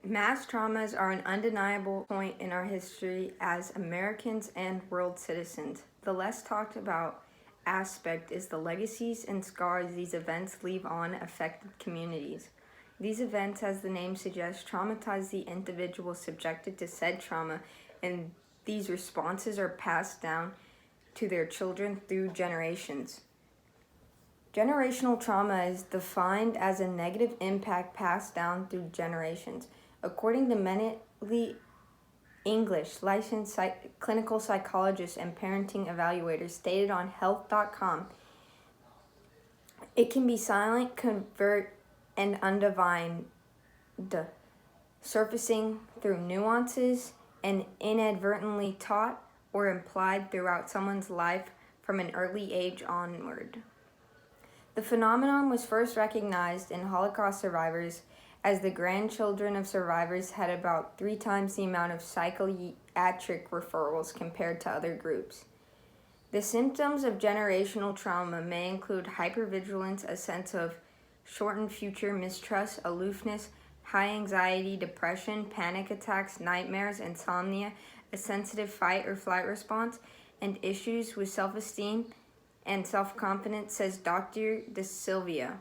Mass traumas are an undeniable point in our history as Americans and world citizens. The less talked about aspect is the legacies and scars these events leave on affected communities. These events, as the name suggests, traumatize the individual subjected to said trauma, and these responses are passed down to their children through generations. Generational trauma is defined as a negative impact passed down through generations. According to many English licensed clinical psychologists and parenting evaluators stated on health.com, it can be silent, covert, and undefined, surfacing through nuances and inadvertently taught or implied throughout someone's life from an early age onward. The phenomenon was first recognized in Holocaust survivors, as the grandchildren of survivors had about 3 times the amount of psychiatric referrals compared to other groups. The symptoms of generational trauma may include hypervigilance, a sense of shortened future, mistrust, aloofness, high anxiety, depression, panic attacks, nightmares, insomnia, a sensitive fight or flight response, and issues with self-esteem and self-confidence, says Dr. De Silva.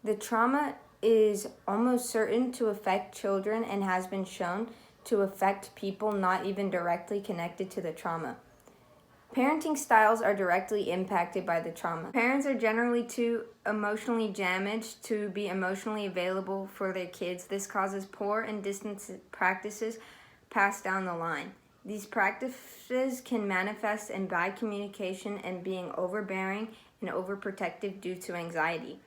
The trauma is almost certain to affect children and has been shown to affect people not even directly connected to the trauma. Parenting styles are directly impacted by the trauma. Parents are generally too emotionally damaged to be emotionally available for their kids. This causes poor and distant practices passed down the line. These practices can manifest in bad communication and being overbearing and overprotective due to anxiety.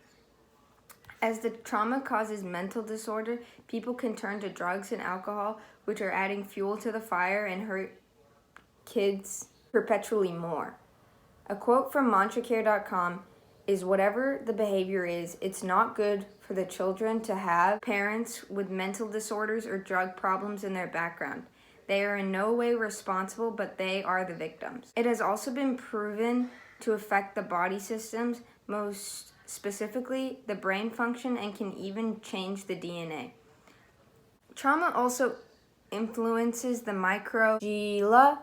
As the trauma causes mental disorder, people can turn to drugs and alcohol, which are adding fuel to the fire and hurt kids perpetually more. A quote from mantracare.com is, "Whatever the behavior is, it's not good for the children to have parents with mental disorders or drug problems in their background. They are in no way responsible, but they are the victims." It has also been proven to affect the body systems, most specifically the brain function, and can even change the DNA. Trauma also influences the microglia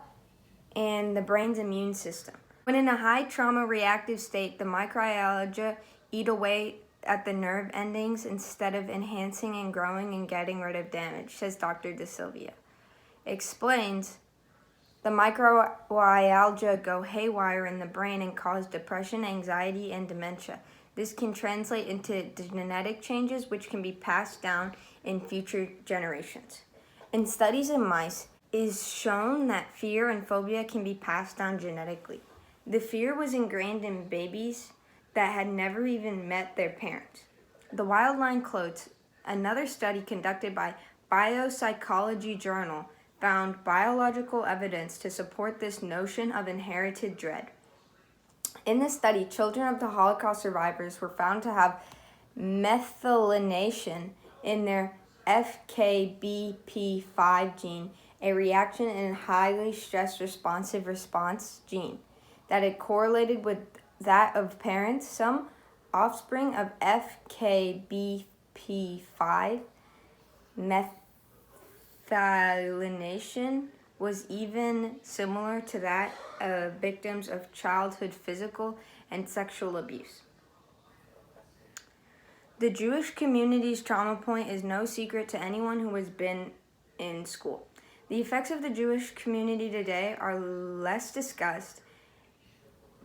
and the brain's immune system. When in a high trauma reactive state, the microglia eat away at the nerve endings instead of enhancing and growing and getting rid of damage, says Dr. De Silva. Explains, the microglia go haywire in the brain and cause depression, anxiety, and dementia. This can translate into genetic changes which can be passed down in future generations. In studies in mice, it is shown that fear and phobia can be passed down genetically. The fear was ingrained in babies that had never even met their parents. The Wildline quotes, another study conducted by Biopsychology Journal found biological evidence to support this notion of inherited dread. In this study, children of the Holocaust survivors were found to have methylation in their FKBP5 gene, a reaction in highly stress-responsive response gene, that it correlated with that of parents. Some offspring of FKBP5 methylation was even similar to that of victims of childhood physical and sexual abuse. The Jewish community's trauma point is no secret to anyone who has been in school. The effects of the Jewish community today are less discussed,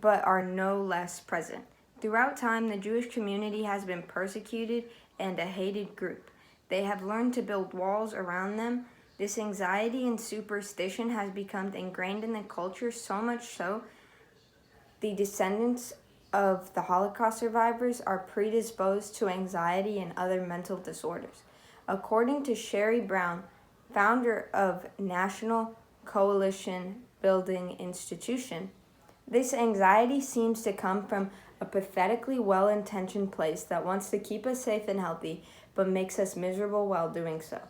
but are no less present. Throughout time, the Jewish community has been persecuted and a hated group. They have learned to build walls around them. This anxiety and superstition has become ingrained in the culture, so much so the descendants of the Holocaust survivors are predisposed to anxiety and other mental disorders. According to Sherry Brown, founder of National Coalition Building Institution, this anxiety seems to come from a pathetically well-intentioned place that wants to keep us safe and healthy, but makes us miserable while doing so.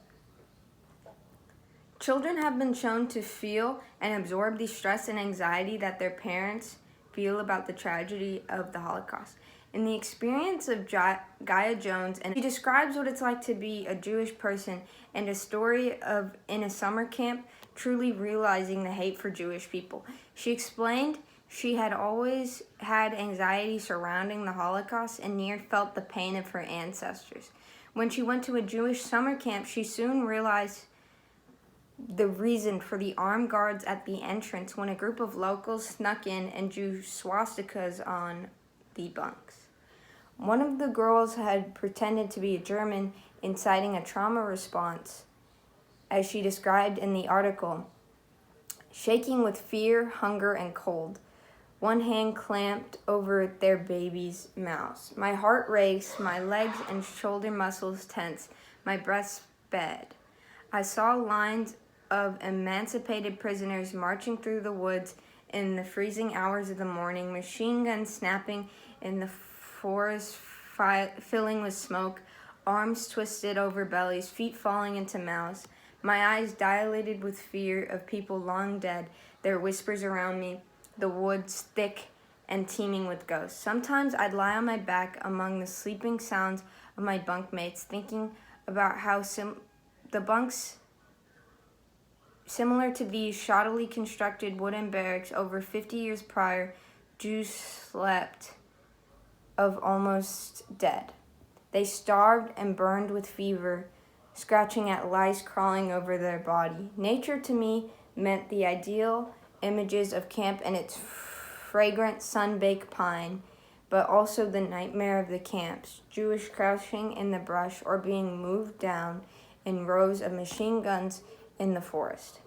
Children have been shown to feel and absorb the stress and anxiety that their parents feel about the tragedy of the Holocaust. In the experience of Gaia Jones, and she describes what it's like to be a Jewish person and a story of in a summer camp truly realizing the hate for Jewish people. She explained she had always had anxiety surrounding the Holocaust and near felt the pain of her ancestors. When she went to a Jewish summer camp, she soon realized the reason for the armed guards at the entrance when a group of locals snuck in and drew swastikas on the bunks. One of the girls had pretended to be a German, inciting a trauma response, as she described in the article, shaking with fear, hunger, and cold. One hand clamped over their baby's mouths. My heart raced, my legs and shoulder muscles tense, my breath sped. I saw lines of emancipated prisoners marching through the woods in the freezing hours of the morning, machine guns snapping in the forest filling with smoke, arms twisted over bellies, feet falling into mouths. My eyes dilated with fear of people long dead, their whispers around me, the woods thick and teeming with ghosts. Sometimes I'd lie on my back among the sleeping sounds of my bunkmates, thinking about how the bunks, similar to these shoddily constructed wooden barracks over 50 years prior, Jews slept of almost dead. They starved and burned with fever, scratching at lice crawling over their body. Nature to me meant the ideal images of camp and its fragrant sun-baked pine, but also the nightmare of the camps, Jewish crouching in the brush or being moved down in rows of machine guns in the forest.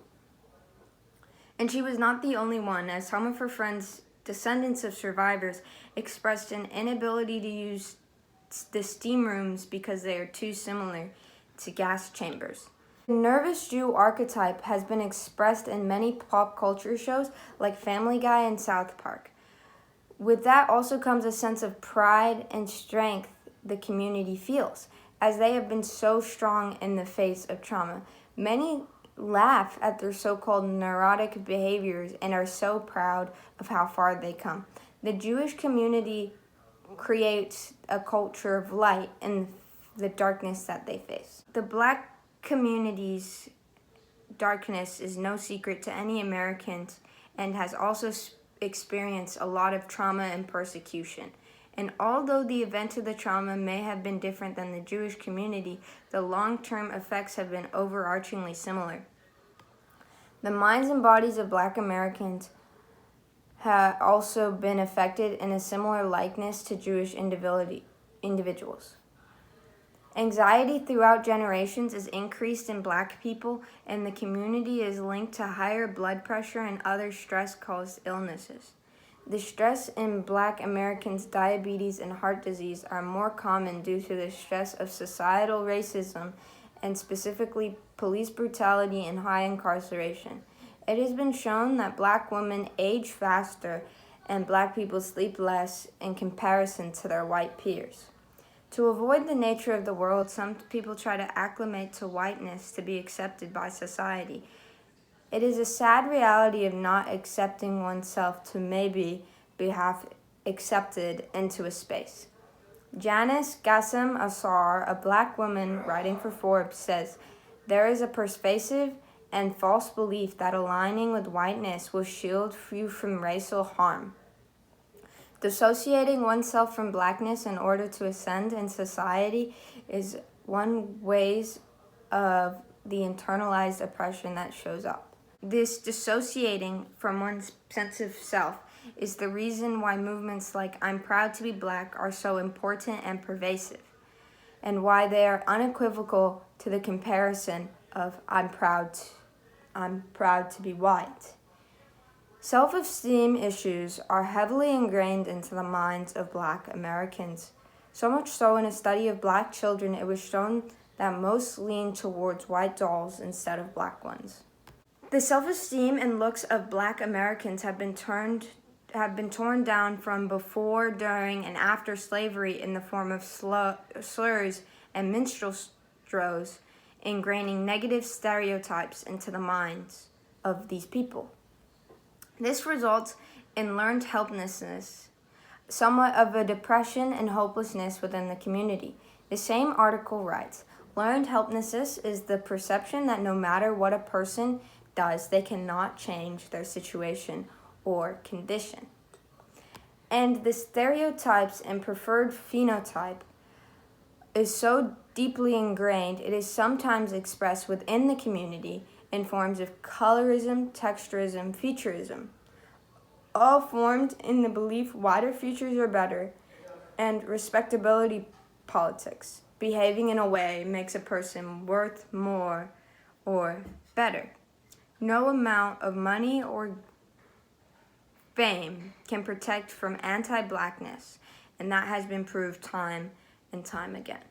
And she was not the only one, as some of her friends, descendants of survivors, expressed an inability to use the steam rooms because they are too similar to gas chambers. The nervous Jew archetype has been expressed in many pop culture shows like Family Guy and South Park. With that also comes a sense of pride and strength the community feels, as they have been so strong in the face of trauma. Many laugh at their so-called neurotic behaviors and are so proud of how far they come. The Jewish community creates a culture of light in the darkness that they face. The Black community's darkness is no secret to any Americans and has also experienced a lot of trauma and persecution. And although the event of the trauma may have been different than the Jewish community, the long-term effects have been overarchingly similar. The minds and bodies of Black Americans have also been affected in a similar likeness to Jewish individuals. Anxiety throughout generations is increased in Black people, and the community is linked to higher blood pressure and other stress-caused illnesses. The stress in Black Americans' diabetes and heart disease are more common due to the stress of societal racism and specifically police brutality and high incarceration. It has been shown that Black women age faster and Black people sleep less in comparison to their white peers. To avoid the nature of the world, some people try to acclimate to whiteness to be accepted by society. It is a sad reality of not accepting oneself to maybe be half accepted into a space. Janice Gassam Asar, a Black woman writing for Forbes, says, "There is a pervasive and false belief that aligning with whiteness will shield you from racial harm. Dissociating oneself from Blackness in order to ascend in society is one ways of the internalized oppression that shows up. This dissociating from one's sense of self is the reason why movements like I'm Proud to be Black are so important and pervasive, and why they are unequivocal to the comparison of I'm proud to be white. Self-esteem issues are heavily ingrained into the minds of Black Americans. So much so in a study of Black children, it was shown that most lean towards white dolls instead of Black ones. The self-esteem and looks of Black Americans have been torn down from before, during, and after slavery in the form of slurs and minstrelsy, ingraining negative stereotypes into the minds of these people. This results in learned helplessness, somewhat of a depression and hopelessness within the community. The same article writes, "Learned helplessness is the perception that no matter what a person does, they cannot change their situation or condition." And the stereotypes and preferred phenotype is so deeply ingrained, it is sometimes expressed within the community in forms of colorism, texturism, featureism, all formed in the belief wider features are better, and respectability politics. Behaving in a way makes a person worth more or better. No amount of money or fame can protect from anti-blackness, and that has been proved time and time again.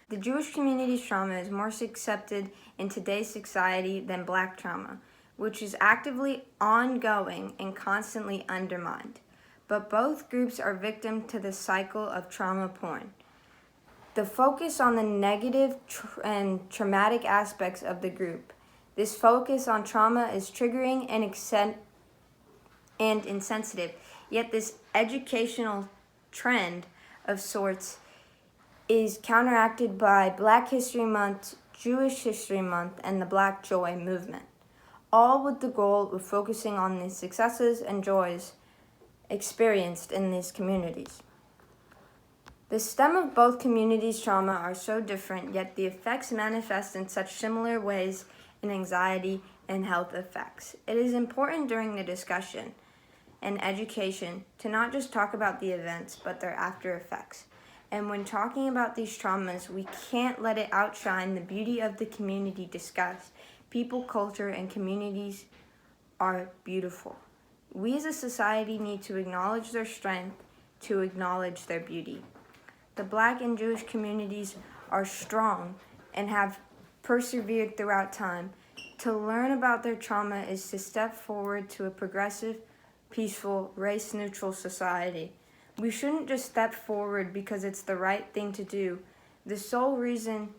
The Jewish community's trauma is more accepted in today's society than Black trauma, which is actively ongoing and constantly undermined. But both groups are victim to the cycle of trauma porn. The focus on the negative and traumatic aspects of the group. This focus on trauma is triggering and insensitive, yet this educational trend of sorts is counteracted by Black History Month, Jewish History Month, and the Black Joy movement, all with the goal of focusing on the successes and joys experienced in these communities. The stem of both communities' trauma are so different, yet the effects manifest in such similar ways in anxiety and health effects. It is important during the discussion and education to not just talk about the events, but their after effects. And when talking about these traumas, we can't let it outshine the beauty of the community discussed. People, culture, and communities are beautiful. We as a society need to acknowledge their strength, to acknowledge their beauty. The Black and Jewish communities are strong and have persevered throughout time. To learn about their trauma is to step forward to a progressive, peaceful, race-neutral society. We shouldn't just step forward because it's the right thing to do. The sole reason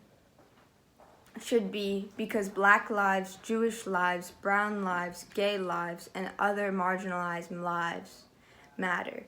should be because Black lives, Jewish lives, brown lives, gay lives, and other marginalized lives matter.